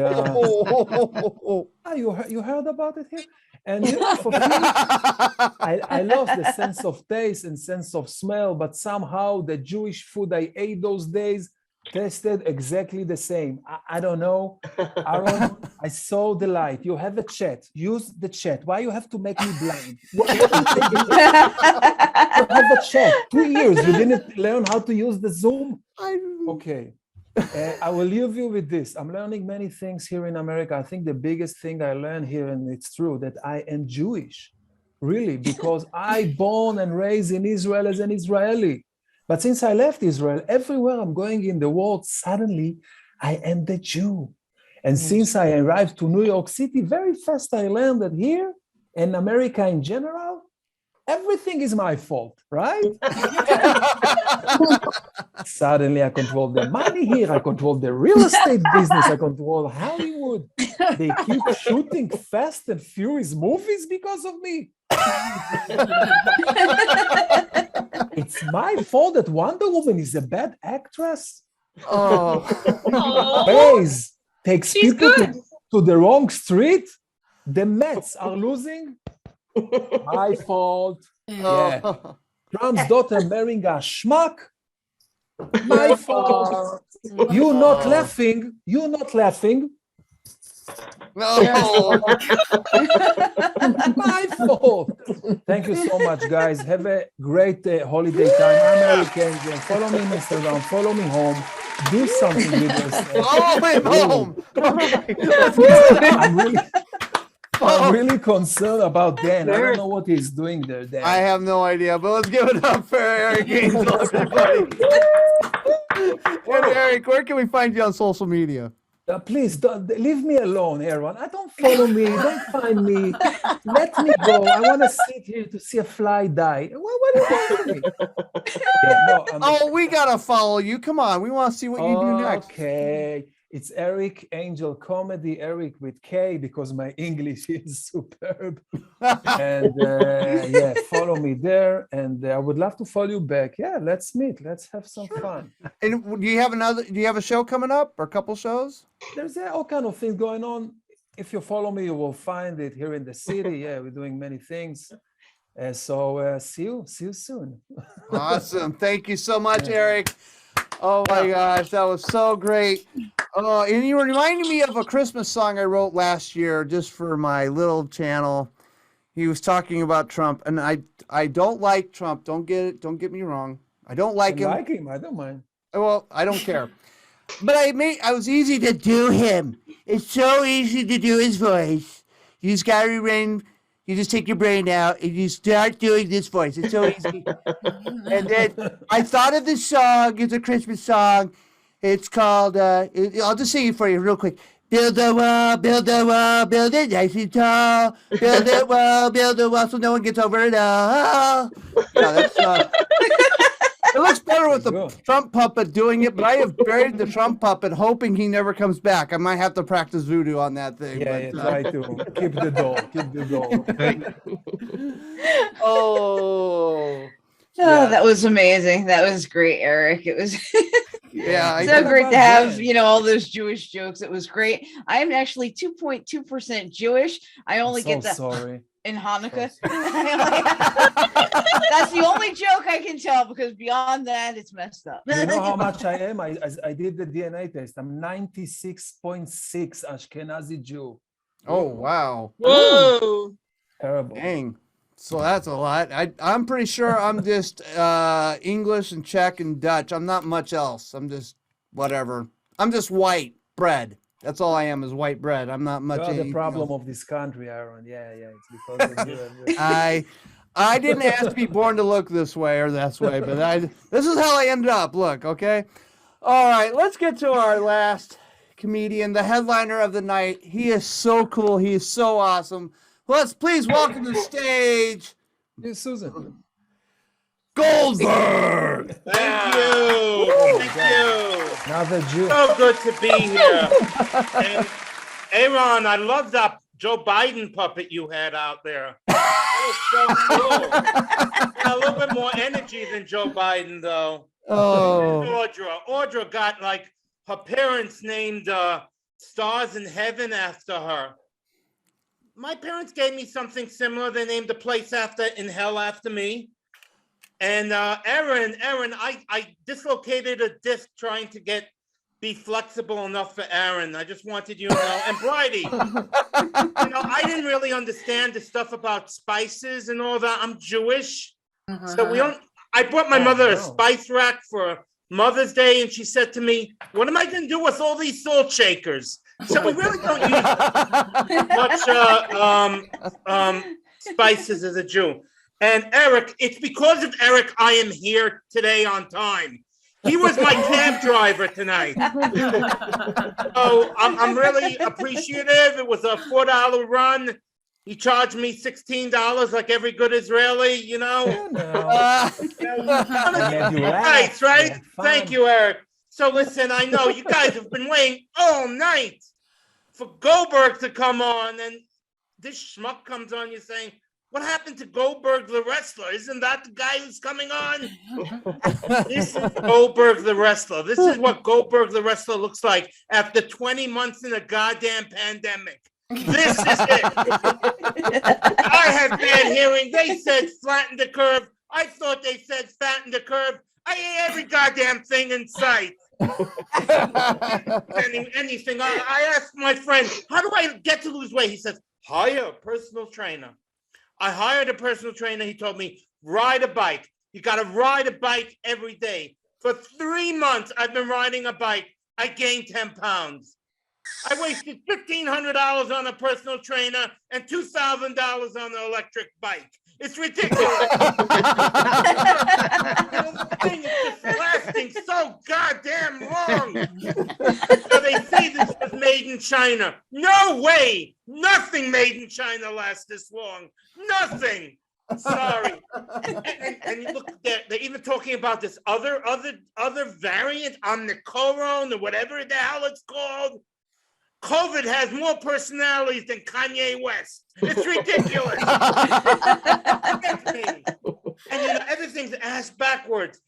you heard about it here? And you know, for me, I lost the sense of taste and sense of smell, but somehow the Jewish food I ate those days tasted exactly the same. I don't know. Aaron, I saw the light. You have a chat. Use the chat. Why you have to make me blind? You have a chat. 2 years. You didn't learn how to use the Zoom? Okay. I will leave you with this. I'm learning many things here in America. I think the biggest thing I learned here, and it's true, that I am Jewish, really, because I born and raised in Israel as an Israeli. But since I left Israel, everywhere I'm going in the world, suddenly I am the Jew. And since I arrived to New York City, very fast I learned that here in America in general, everything is my fault, right? Suddenly I control the money here, I control the real estate business, I control Hollywood. They keep shooting Fast and Furious movies because of me. It's my fault that Wonder Woman is a bad actress. Maze takes people to the wrong street. The Mets are losing. My fault. Yeah. Trump's daughter marrying a schmuck. My fault. You not laughing. You not laughing. No. My fault. Thank you so much, guys. Have a great holiday time. Americans, follow me on Instagram. Follow me home. Do something with yourself. Follow him home. I'm really concerned about Dan. I don't know what he's doing there, Dan. I have no idea, but let's give it up for Erik Angel, everybody. And Erik, where can we find you on social media? Please don't leave me alone, Aaron. Don't follow me. Don't find me. Let me go. I want to sit here to see a fly die. What do you want from me? We gotta follow you. Come on, we want to see what you do next. Okay. It's Erik Angel Comedy, Erik with K, because my English is superb. And follow me there. And I would love to follow you back. Yeah, let's meet. Let's have some fun. And do you have a show coming up or a couple shows? There's all kind of things going on. If you follow me, you will find it here in the city. Yeah, we're doing many things. So see you soon. Awesome. Thank you so much, Erik. Oh my gosh, that was so great. And you reminded me of a Christmas song I wrote last year just for my little channel. He was talking about Trump, and I don't like Trump. Don't get me wrong. I don't like him. I like him. I don't mind. Well, I don't care. But I was easy to do him. It's so easy to do his voice. You just gotta you just take your brain out and you start doing this voice. It's so easy. And then I thought of this song. It's a Christmas song. It's called, I'll just sing it for you real quick. Build a wall, build it nice and tall. Build a wall so no one gets over it all. Yeah, that's, it looks better with the Trump puppet doing it, but I have buried the Trump puppet hoping he never comes back. I might have to practice voodoo on that thing. Yeah, try to keep the doll. Oh, that was amazing. That was great, Erik. It was so great to have, all those Jewish jokes. It was great. I am actually 2.2% Jewish. I only get that. Sorry. In Hanukkah. That's the only joke I can tell, because beyond that, it's messed up. You know how much I am? I did the DNA test. I'm 96.6 Ashkenazi Jew. Oh, wow. Whoa. Terrible. Dang. So that's a lot. I'm pretty sure I'm just English and Czech and Dutch. I'm not much else. I'm just whatever. I'm just white bread. That's all I am, is white bread. I'm not much. The problem of this country, Aaron. Yeah, it's because of you. I didn't ask to be born to look this way or this way, but this is how I ended up. Look, okay. All right, let's get to our last comedian, the headliner of the night. He is so cool. He is so awesome. Let's please welcome to the stage Here's Susan. Goldberg. Thank you. Thank you. Now the Jew. So good to be here. And Aaron, I love that Joe Biden puppet you had out there. That was so cool. A little bit more energy than Joe Biden, though. Oh. Audra got like her parents named Stars in Heaven after her. My parents gave me something similar. They named a place in hell after me. And Erin, I dislocated a disc trying to be flexible enough for Erin. I just wanted you to know. And Bridie, I didn't really understand the stuff about spices and all that. I'm Jewish, so I bought my mother a spice rack for Mother's Day, and she said to me, "What am I going to do with all these salt shakers?" So we really don't use much spices as a Jew. And Erik, it's because of Erik I am here today on time. He was my cab driver tonight. So I'm really appreciative. It was a $4 run. He charged me $16 like every good Israeli, Nice, right? Thank you, Erik. So listen, I know you guys have been waiting all night for Goldberg to come on, and this schmuck comes on you saying, "What happened to Goldberg the wrestler? Isn't that the guy who's coming on?" This is Goldberg the wrestler. This is what Goldberg the wrestler looks like after 20 months in a goddamn pandemic. This is it. I had bad hearing. They said flatten the curve. I thought they said fatten the curve. I ate every goddamn thing in sight. Anything. I asked my friend, "How do I get to lose weight?" He says, "Hire a personal trainer." I hired a personal trainer. He told me, ride a bike. You got to ride a bike every day. For 3 months, I've been riding a bike. I gained 10 pounds. I wasted $1,500 on a personal trainer and $2,000 on an electric bike. It's ridiculous. The thing is just lasting so goddamn long. So they say this was made in China. No way. Nothing made in China lasts this long. Nothing. Sorry. And you look, they're even talking about this other variant, Omicron or whatever the hell it's called. COVID has more personalities than Kanye West. It's ridiculous. And everything's ass backwards.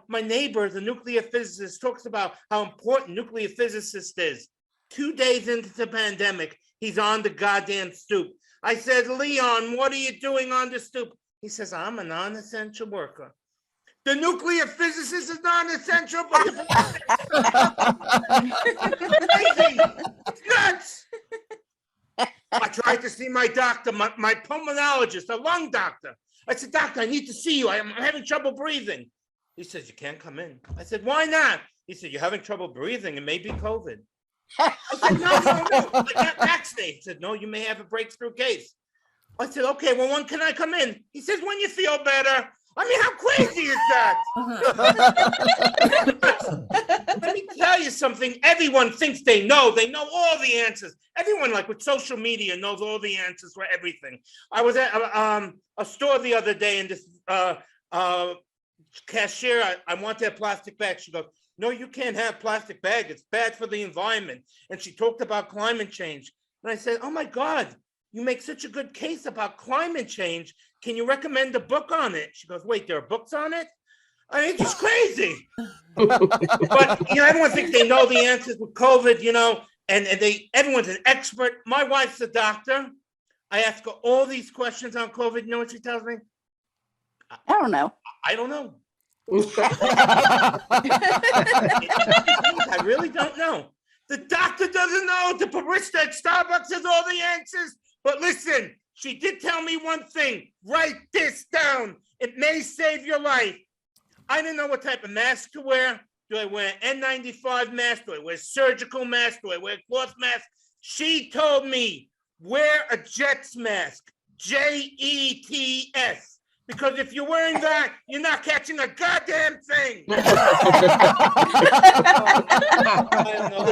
My neighbor, the nuclear physicist, talks about how important nuclear physicist is. 2 days into the pandemic, he's on the goddamn stoop. I said, "Leon, what are you doing on the stoop?" He says, "I'm a non-essential worker." The nuclear physicist is non-essential, but crazy. It's nuts. I tried to see my doctor, my pulmonologist, a lung doctor. I said, "Doctor, I need to see you. I'm having trouble breathing." He says, "You can't come in." I said, "Why not?" He said, "You're having trouble breathing. It may be COVID." I said, no. I got vaccinated. He said, "No, you may have a breakthrough case." I said, "Okay, well, when can I come in?" He says, "When you feel better." I mean, how crazy is that? Let me tell you something. Everyone thinks they know all the answers. Everyone, like with social media, knows all the answers for everything. I was at a store the other day, and this cashier, I wanted a plastic bag. She goes, "No, you can't have plastic bag. It's bad for the environment." And she talked about climate change. And I said, "Oh my God, you make such a good case about climate change. Can you recommend a book on it?" She goes, "Wait, there are books on it?" I mean, it's just crazy. But everyone thinks they know the answers with COVID, and everyone's an expert. My wife's a doctor. I ask her all these questions on COVID. You know what she tells me? I don't know. I don't know. I really don't know. The doctor doesn't know. The barista at Starbucks has all the answers. But listen, she did tell me one thing. Write this down. It may save your life. I didn't know what type of mask to wear. Do I wear an N95 mask? Do I wear a surgical mask? Do I wear a cloth mask? She told me, wear a Jets mask. Jets. Because if you're wearing that, you're not catching a goddamn thing. I don't know.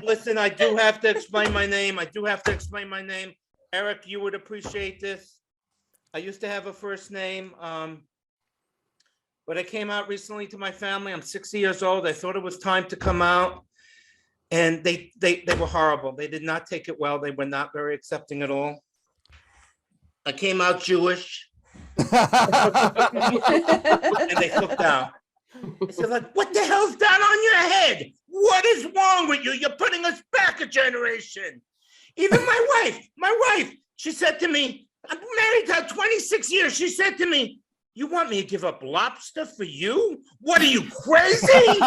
Listen, I do have to explain my name. Erik, you would appreciate this. I used to have a first name, but I came out recently to my family. I'm 60 years old. I thought it was time to come out. And they were horrible. They did not take it well. They were not very accepting at all. I came out Jewish. And they flipped out. I said, like, what the hell's down on your head? What is wrong with you? You're putting us back a generation. Even my wife, she said to me, I'm married to her 26 years. She said to me, you want me to give up lobster for you? What are you, crazy?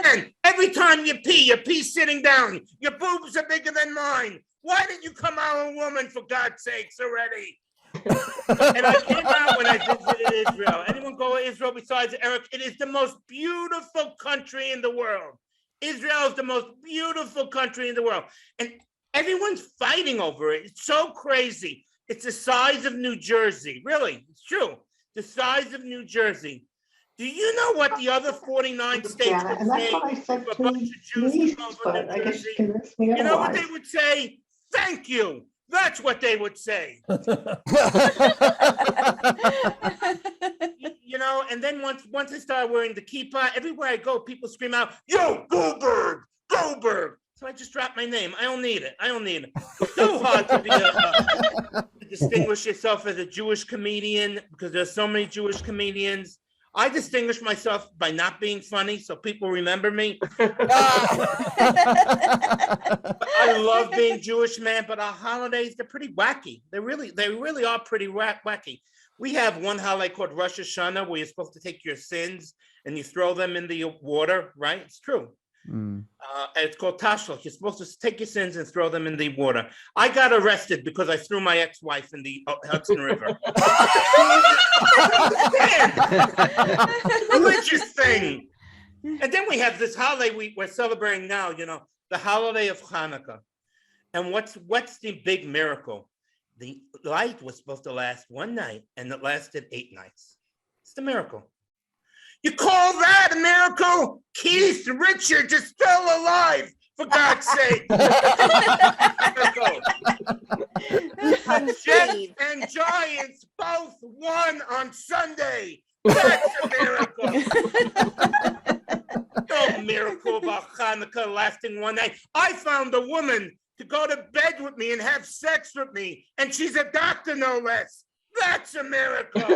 And every time you pee sitting down. Your boobs are bigger than mine. Why didn't you come out a woman, for God's sakes, already? And I came out when I visited Israel. Anyone go to Israel besides Erik? It is the most beautiful country in the world. Israel is the most beautiful country in the world. And everyone's fighting over it. It's so crazy. It's the size of New Jersey. Really, it's true. The size of New Jersey. Do you know what the other 49 states would say if a bunch of Jews come over New Jersey? You know what they would say? Thank you. That's what they would say. You know, and then once I started wearing the kippah, everywhere I go, people scream out, yo, Goldberg, Goldberg. So I just dropped my name. I don't need it. It's so hard to be to distinguish yourself as a Jewish comedian because there's so many Jewish comedians. I distinguish myself by not being funny, so people remember me. I love being Jewish, man, but our holidays, they're pretty wacky. They really are pretty wacky. We have one holiday called Rosh Hashanah where you're supposed to take your sins and you throw them in the water, right? It's true. It's called Tashlich. You're supposed to take your sins and throw them in the water. I got arrested because I threw my ex-wife in the Hudson River. Religious thing. And then we have this holiday we're celebrating now, you know, the holiday of Hanukkah. And what's the big miracle? The light was supposed to last one night and it lasted 8 nights. It's the miracle. You call that a miracle? Keith Richards is still alive, for God's sake. The Jets and Giants both won on Sunday. That's a miracle. No miracle about Hanukkah lasting one night. I found a woman to go to bed with me and have sex with me, and she's a doctor, no less. That's a miracle. A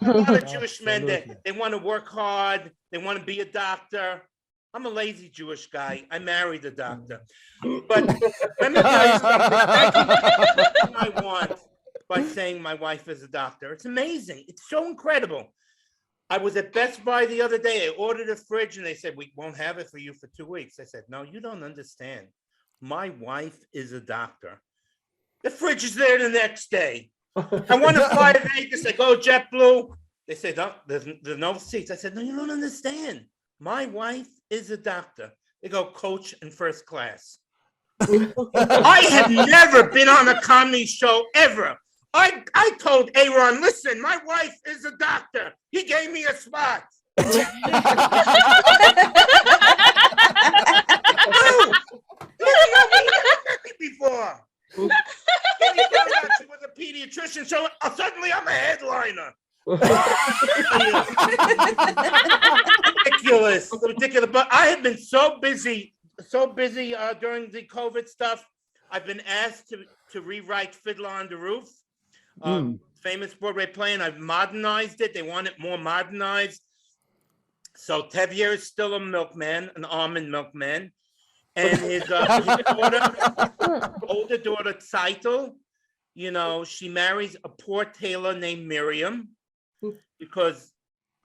lot of Jewish men, they want to work hard. They want to be a doctor. I'm a lazy Jewish guy. I married a doctor. But let me tell you something. I can get everything I want by saying my wife is a doctor. It's amazing. It's so incredible. I was at Best Buy the other day. I ordered a fridge and they said, we won't have it for you for 2 weeks. I said, no, you don't understand. My wife is a doctor. The fridge is there the next day. I want to fly to Vegas. I go JetBlue. They say, no, there's no seats. I said, no, you don't understand. My wife is a doctor. They go coach in first class. I have never been on a comedy show ever. I told Aaron, listen, my wife is a doctor. He gave me a spot. Before. Then he found out she was a pediatrician, so suddenly I'm a headliner. Ridiculous. But I have been so busy during the COVID stuff. I've been asked to rewrite Fiddler on the Roof, famous Broadway play, and I've modernized it. They want it more modernized. So Tevye is still a milkman, an almond milkman. And his daughter, older daughter, Tzeitel, you know, she marries a poor tailor named Miriam because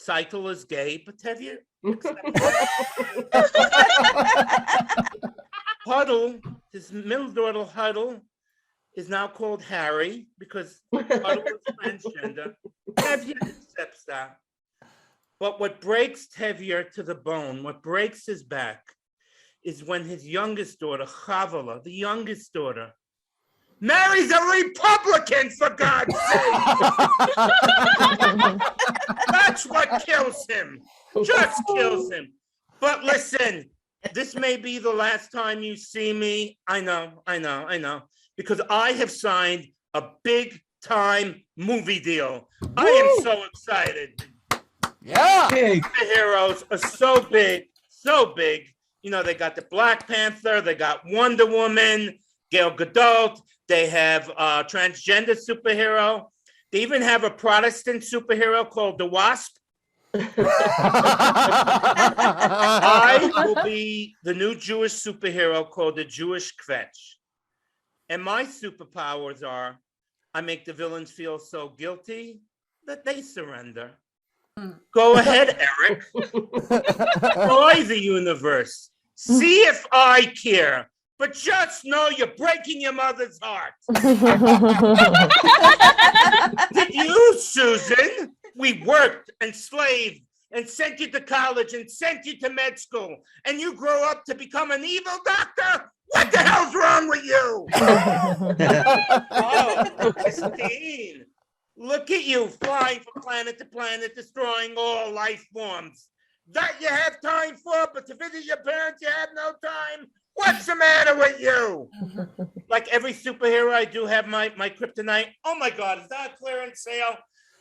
Tzeitel is gay, but Tevye. Huddle, his middle daughter, Huddle, is now called Harry because Huddle is transgender. Tevye accepts that. But what breaks Tevye to the bone, what breaks his back, is when his youngest daughter, Chavala, the youngest daughter, marries a Republican, for God's sake. That's what kills him. Just kills him. But listen, this may be the last time you see me. I know. Because I have signed a big time movie deal. I am so excited. Yeah. Big. The heroes are so big. You know, they got the Black Panther, they got Wonder Woman, Gal Gadot, they have a transgender superhero. They even have a Protestant superhero called the Wasp. I will be the new Jewish superhero called the Jewish Kvetch. And my superpowers are, I make the villains feel so guilty that they surrender. Go ahead, Eric. Destroy the universe. See if I care. But just know you're breaking your mother's heart. Did you, Susan? We worked and slaved and sent you to college and sent you to med school. And you grow up to become an evil doctor? What the hell's wrong with you? Oh, Kristine. Look at you flying from planet to planet, destroying all life forms. That you have time for, but to visit your parents, you have no time. What's the matter with you? Like every superhero, I do have my kryptonite. Oh my God, is that a clearance sale?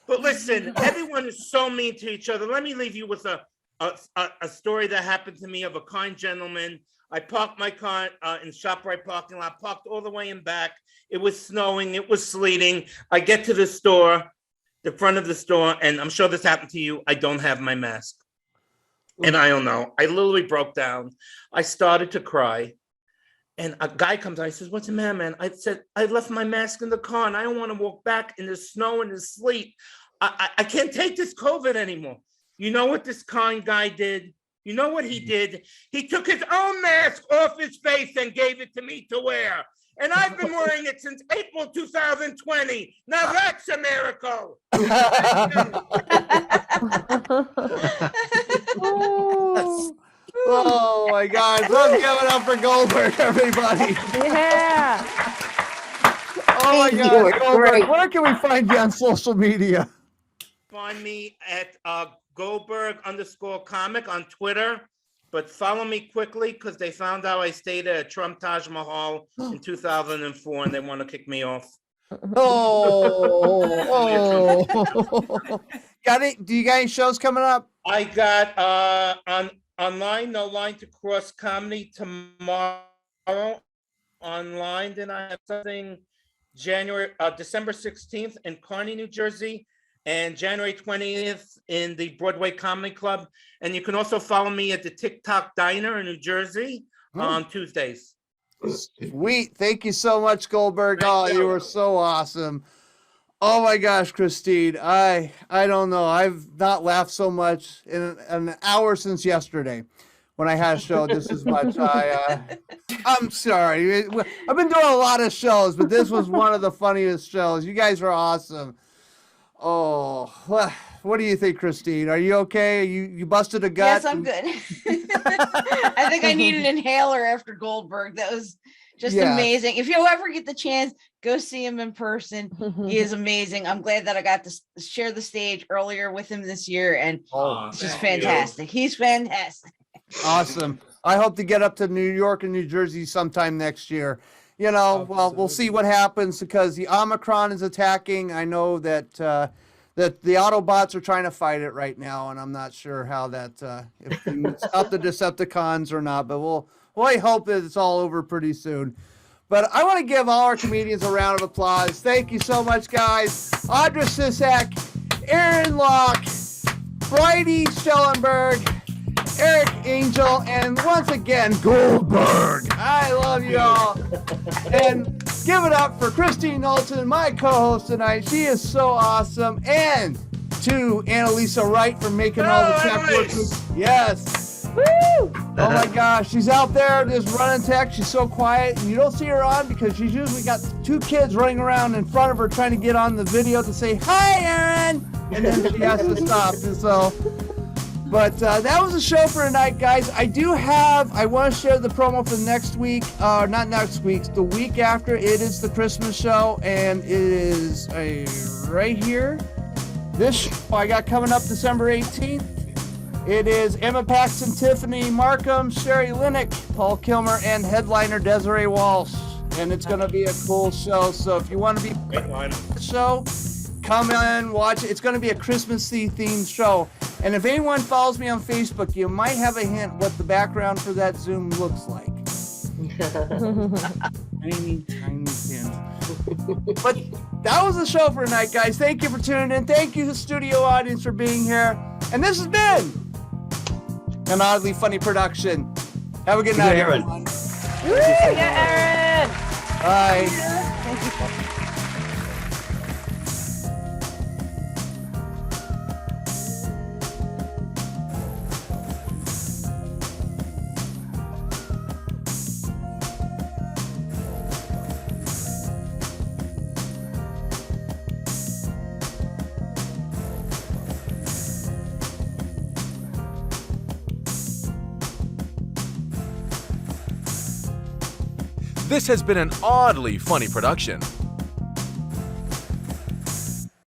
But listen, everyone is so mean to each other. Let me leave you with a story that happened to me of a kind gentleman. I parked my car in ShopRite parking lot, parked all the way in back. It was snowing, it was sleeting. I get to the store, the front of the store, and I'm sure this happened to you. I don't have my mask. And I don't know. I literally broke down. I started to cry. And a guy comes out, he says, "What's the matter, man?" I said, "I left my mask in the car and I don't want to walk back in the snow and the sleet. I can't take this COVID anymore." You know what this kind guy did? You know what he did? He took his own mask off his face and gave it to me to wear. And I've been wearing it since April 2020. Now that's a miracle. Oh my God. Let's give it up for Goldberg, everybody. Yeah. Oh my Thank God. you. Goldberg, Great. where can we find you on social media? Find me at Goldberg_comic on Twitter. But follow me quickly because they found out I stayed at Trump Taj Mahal in 2004 and they want to kick me off. Oh. Got it? Do you got any shows coming up? I got online, No Line to Cross Comedy tomorrow online. Then I have something December 16th in Kearney, New Jersey, and January 20th in the Broadway Comedy Club. And you can also follow me at the TikTok Diner in New Jersey on Tuesdays. Sweet. Thank you so much, Goldberg. Thank You you. were so awesome. Oh my gosh, Kristine. I don't know. I've not laughed so much in an hour since yesterday when I had a show just as much. I'm sorry. I've been doing a lot of shows, but this was one of the funniest shows. You guys are awesome. Oh, what do you think, Kristine? Are you okay? You busted a gut? Yes, I'm good. I think I need an inhaler after Goldberg. That was just Yeah. amazing. If you ever get the chance, go see him in person. He is amazing. I'm glad that I got to share the stage earlier with him this year, and it's just thank you. fantastic. He's fantastic. Awesome. I hope to get up to New York and New Jersey sometime next year. You know, well, we'll see what happens because the Omicron is attacking. I know that that the Autobots are trying to fight it right now, and I'm not sure how that if it's up the Decepticons or not. But we'll hope that it's all over pretty soon. But I want to give all our comedians a round of applause. Thank you so much, guys. Audra Sisak, Erin Lok, Bridie Schellenberg, Erik Angel, and once again, Goldberg. I love you all. And give it up for Kristine Knowlton, my co-host tonight. She is so awesome. And to Annalisa Wright for making all the tech work. Yes. Woo! Oh my gosh, she's out there just running tech. She's so quiet, and you don't see her on because she's usually got two kids running around in front of her trying to get on the video to say, "Hi, Erin," and then she has to stop. And so, But that was the show for tonight, guys. I want to share the promo for next week. Not next week, the week after. It is the Christmas show, and it is right here. This show I got coming up December 18th. It is Emma Paxton, Tiffany Markham, Sherry Linick, Paul Kilmer, and headliner Desiree Walsh. And it's going to be a cool show. So if you want to be part of the show, come in, watch it. It's going to be a Christmassy themed show. And if anyone follows me on Facebook, you might have a hint what the background for that Zoom looks like. Tiny hint. But that was the show for tonight, guys. Thank you for tuning in. Thank you to the studio audience for being here. And this has been an Oddly Funny production. Have a good night, Erin. everyone. Yeah, Erin. Bye. This has been an Oddly Funny production.